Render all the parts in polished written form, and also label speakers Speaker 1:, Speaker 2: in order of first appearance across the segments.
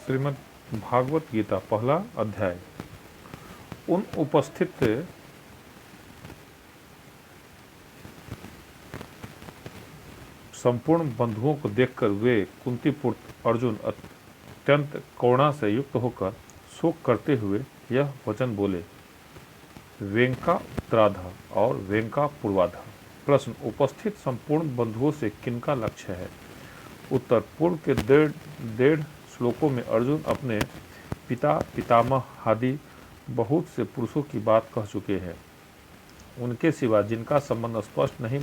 Speaker 1: श्रीमद् भागवत गीता पहला अध्याय। उन उपस्थित संपूर्ण बंधुओं को देखकर वे कुंती पुत्र अर्जुन अत्यंत करुणा से युक्त होकर शोक करते हुए यह वचन बोले। वेंका उत्तराधा और वेंका पूर्वाधा। प्रश्न, उपस्थित संपूर्ण बंधुओं से किनका लक्ष्य है? उत्तर, पूर्व के डेढ़ श्लोकों में अर्जुन अपने पिता पितामह आदि बहुत से पुरुषों की बात कह चुके हैं। उनके सिवा जिनका संबंध स्पष्ट नहीं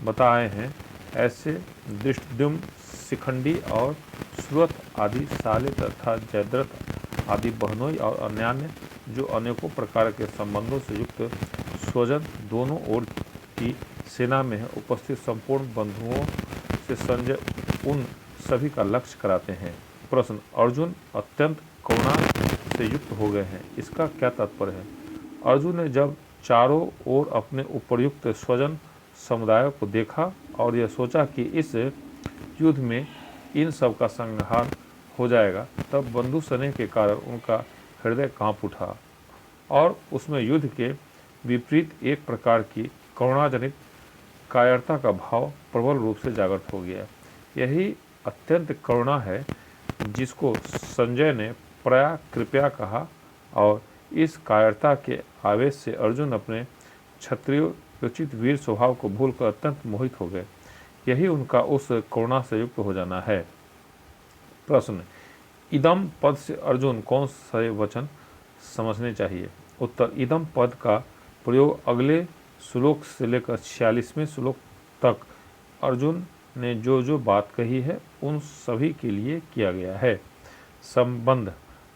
Speaker 1: बताए हैं, ऐसे दृष्टद्युम्न, शिखंडी और सुरथ आदि साले तथा जयद्रथ आदि बहनोई और अन्यान्य जो अनेकों प्रकार के संबंधों से युक्त स्वजन दोनों ओर की सेना में है, उपस्थित संपूर्ण बंधुओं से संजय उन सभी का लक्ष्य कराते हैं। प्रश्न, अर्जुन अत्यंत करुणा से युक्त हो गए हैं, इसका क्या तात्पर्य है? अर्जुन ने जब चारों ओर अपने उपर्युक्त स्वजन समुदाय को देखा और यह सोचा कि इस युद्ध में इन सब का संहार हो जाएगा, तब बंधु स्नेह के कारण उनका हृदय कांप उठा और उसमें युद्ध के विपरीत एक प्रकार की करुणाजनित कायरता का भाव प्रबल रूप से जागृत हो गया। यही अत्यंत करुणा है जिसको संजय ने प्रया कृपया कहा, और इस कायरता के आवेश से अर्जुन अपने क्षत्रियोचित वीर स्वभाव को भूलकर अत्यंत मोहित हो गए। यही उनका उस करुणा से युक्त हो जाना है। प्रश्न, इदम पद से अर्जुन कौन से वचन समझने चाहिए? उत्तर, इदम पद का प्रयोग अगले श्लोक से लेकर 46वें श्लोक तक अर्जुन ने जो बात कही है उन सभी के लिए किया गया है। संबंध,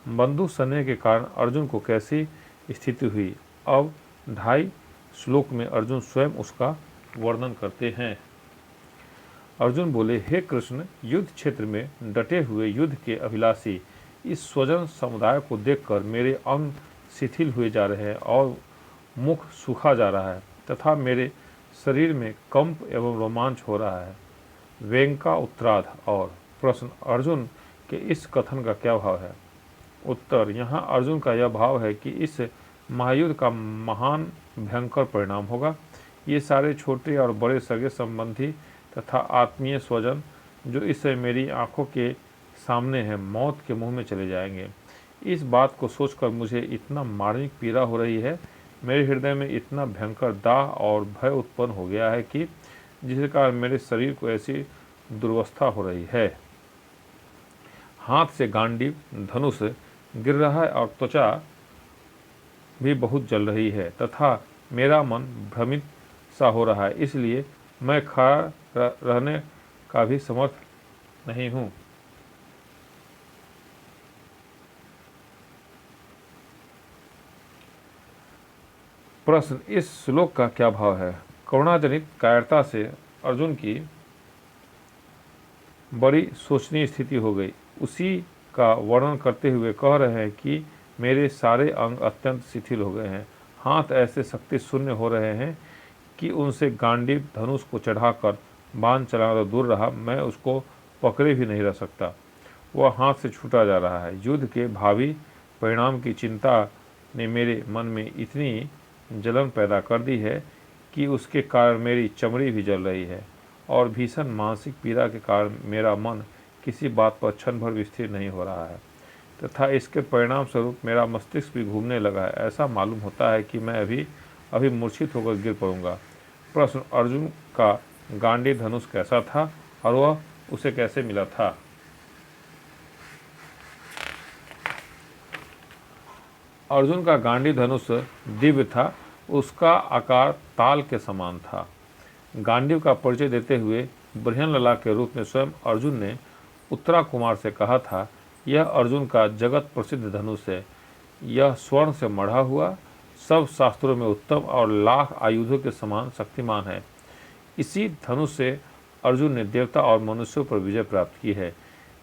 Speaker 1: बंधु स्नेह के कारण अर्जुन को कैसी स्थिति हुई, अब 2.5 श्लोक में अर्जुन स्वयं उसका वर्णन करते हैं। अर्जुन बोले, हे कृष्ण, युद्ध क्षेत्र में डटे हुए युद्ध के अभिलाषी इस स्वजन समुदाय को देखकर मेरे अंग शिथिल हुए जा रहे हैं और मुख सूखा जा रहा है तथा मेरे शरीर में कंप एवं रोमांच हो रहा है। वेंका उत्तराध और। प्रश्न, अर्जुन के इस कथन का क्या भाव है? उत्तर, यहाँ अर्जुन का यह भाव है कि इस महायुद्ध का महान भयंकर परिणाम होगा। ये सारे छोटे और बड़े सगे संबंधी तथा आत्मीय स्वजन जो इस समय मेरी आंखों के सामने हैं, मौत के मुंह में चले जाएंगे। इस बात को सोचकर मुझे इतना मार्मिक पीड़ा हो रही है, मेरे हृदय में इतना भयंकर दाह और भय उत्पन्न हो गया है कि जिसके कारण मेरे शरीर को ऐसी दुर्वस्था हो रही है। हाथ से गांडीव धनुष गिर रहा है और त्वचा भी बहुत जल रही है तथा मेरा मन भ्रमित सा हो रहा है, इसलिए मैं खड़ा रहने का भी समर्थ नहीं हूँ। प्रश्न, इस श्लोक का क्या भाव है? करुणाजनित कायरता से अर्जुन की बड़ी शोचनीय स्थिति हो गई। उसी का वर्णन करते हुए कह रहे हैं कि मेरे सारे अंग अत्यंत शिथिल हो गए हैं, हाथ ऐसे शक्ति शून्य हो रहे हैं कि उनसे गांडीव धनुष को चढ़ाकर बाण चलाना तो दूर रहा, मैं उसको पकड़े भी नहीं रह सकता, वह हाथ से छूटा जा रहा है। युद्ध के भावी परिणाम की चिंता ने मेरे मन में इतनी जलन पैदा कर दी है कि उसके कारण मेरी चमड़ी भी जल रही है और भीषण मानसिक पीड़ा के कारण मेरा मन किसी बात पर क्षण भर भी स्थिर नहीं हो रहा है तथा इसके परिणाम स्वरूप मेरा मस्तिष्क भी घूमने लगा है। ऐसा मालूम होता है कि मैं अभी मूर्छित होकर गिर पड़ूंगा। प्रश्न, अर्जुन का गांडीव धनुष कैसा था और वह उसे कैसे मिला था? अर्जुन का गांडीव धनुष दिव्य था, उसका आकार ताल के समान था। गांडीव का परिचय देते हुए बृहन्लला के रूप में स्वयं अर्जुन ने उत्तरा कुमार से कहा था, यह अर्जुन का जगत प्रसिद्ध धनुष है, यह स्वर्ण से मढ़ा हुआ, सब शास्त्रों में उत्तम और लाख आयुधों के समान शक्तिमान है। इसी धनुष से अर्जुन ने देवता और मनुष्यों पर विजय प्राप्त की है।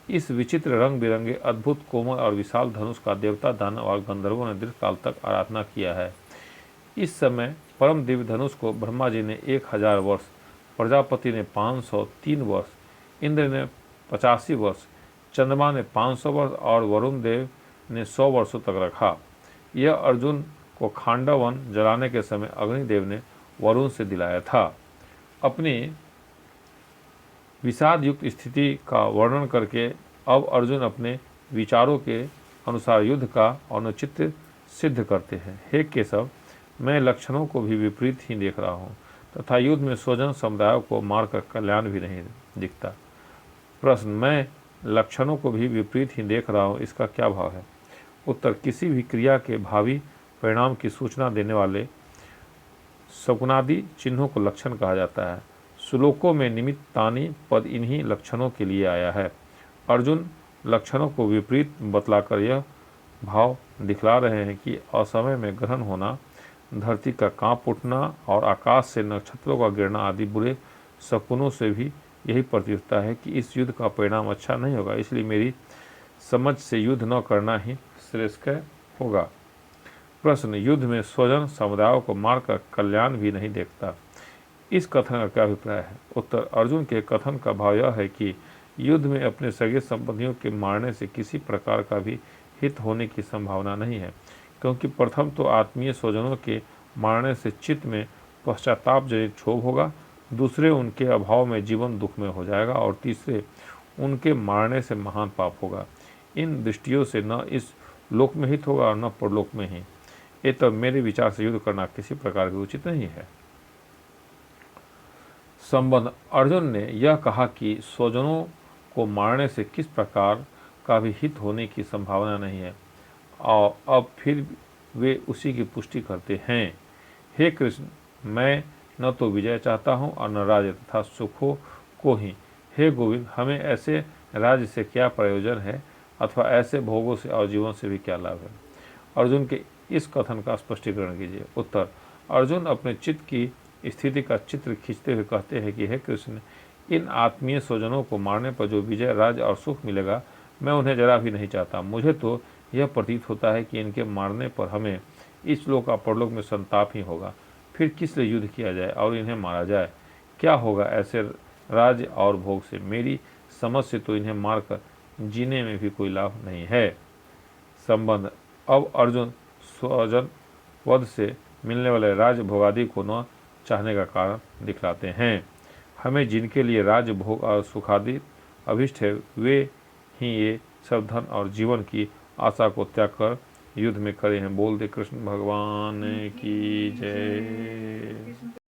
Speaker 1: इस विचित्र रंग बिरंगे अद्भुत कोमल और विशाल धनुष का देवता, दानव और गंधर्वों ने दीर्घकाल तक आराधना किया है। इस समय परम दिव्य धनुष को ब्रह्मा जी ने 1000 वर्ष, प्रजापति ने 503 वर्ष, इंद्र ने 85 वर्ष, चंद्रमा ने 500 वर्ष और वरुण देव ने 100 वर्षों तक रखा। यह अर्जुन को खांडवन जलाने के समय अग्निदेव ने वरुण से दिलाया था। अपनी विषाद युक्त स्थिति का वर्णन करके अब अर्जुन अपने विचारों के अनुसार युद्ध का औचित्य सिद्ध करते हैं। हे केशव, मैं लक्षणों को भी विपरीत ही देख रहा हूँ तथा युद्ध में स्वजन समुदायों को मारकर कल्याण भी नहीं दिखता। प्रश्न, मैं लक्षणों को भी विपरीत ही देख रहा हूँ, इसका क्या भाव है? उत्तर, किसी भी क्रिया के भावी परिणाम की सूचना देने वाले शकुनादि चिन्हों को लक्षण कहा जाता है। श्लोकों में निमित्तानि पद इन्हीं लक्षणों के लिए आया है। अर्जुन लक्षणों को विपरीत बतलाकर यह भाव दिखला रहे हैं कि असमय में ग्रहण होना, धरती का कांप उठना और आकाश से नक्षत्रों का गिरना आदि बुरे शकुनों से भी यही प्रतीत होता है कि इस युद्ध का परिणाम अच्छा नहीं होगा, इसलिए मेरी समझ से युद्ध न करना ही श्रेष्ठ होगा। प्रश्न, युद्ध में स्वजन समुदायों को मारकर कल्याण भी नहीं देखता, इस कथन का क्या अभिप्राय है? उत्तर, अर्जुन के कथन का भाव यह है कि युद्ध में अपने सगे संबंधियों के मारने से किसी प्रकार का भी हित होने की संभावना नहीं है, क्योंकि प्रथम तो आत्मीय स्वजनों के मारने से चित्त में पश्चाताप जनित क्षोभ होगा, दूसरे उनके अभाव में जीवन दुख में हो जाएगा और तीसरे उनके मारने से महान पाप होगा। इन दृष्टियों से न इस लोक में हित होगा और न परलोक में ही। ये तो मेरे विचार से युद्ध करना किसी प्रकार की उचित नहीं है। संबंध, अर्जुन ने यह कहा कि स्वजनों को मारने से किस प्रकार का भी हित होने की संभावना नहीं है और अब फिर वे उसी की पुष्टि करते हैं। हे कृष्ण, मैं न तो विजय चाहता हूँ और न राज्य तथा सुखों को ही। हे गोविंद, हमें ऐसे राज्य से क्या प्रयोजन है अथवा ऐसे भोगों से और जीवन से भी क्या लाभ है? अर्जुन के इस कथन का स्पष्टीकरण कीजिए। उत्तर, अर्जुन अपने चित्त की स्थिति का चित्र खींचते हुए कहते हैं कि हे कृष्ण, इन आत्मीय स्वजनों को मारने पर जो विजय, राज्य और सुख मिलेगा, मैं उन्हें जरा भी नहीं चाहता। मुझे तो यह प्रतीत होता है कि इनके मारने पर हमें इस लोक और परलोक में संताप ही होगा। फिर किस लिए युद्ध किया जाए और इन्हें मारा जाए? क्या होगा ऐसे राज्य और भोग से? मेरी समझ से तो इन्हें मारकर जीने में भी कोई लाभ नहीं है। संबंध, अब अर्जुन स्वजन वध से मिलने वाले राज्य भोगादि को न चाहने का कारण दिखलाते हैं। हमें जिनके लिए राज्य भोग और सुखादि अभिष्ट है, वे ही ये सब धन और जीवन की आशा को त्याग कर युद्ध में खड़े हैं। बोल दे कृष्ण भगवान की जय।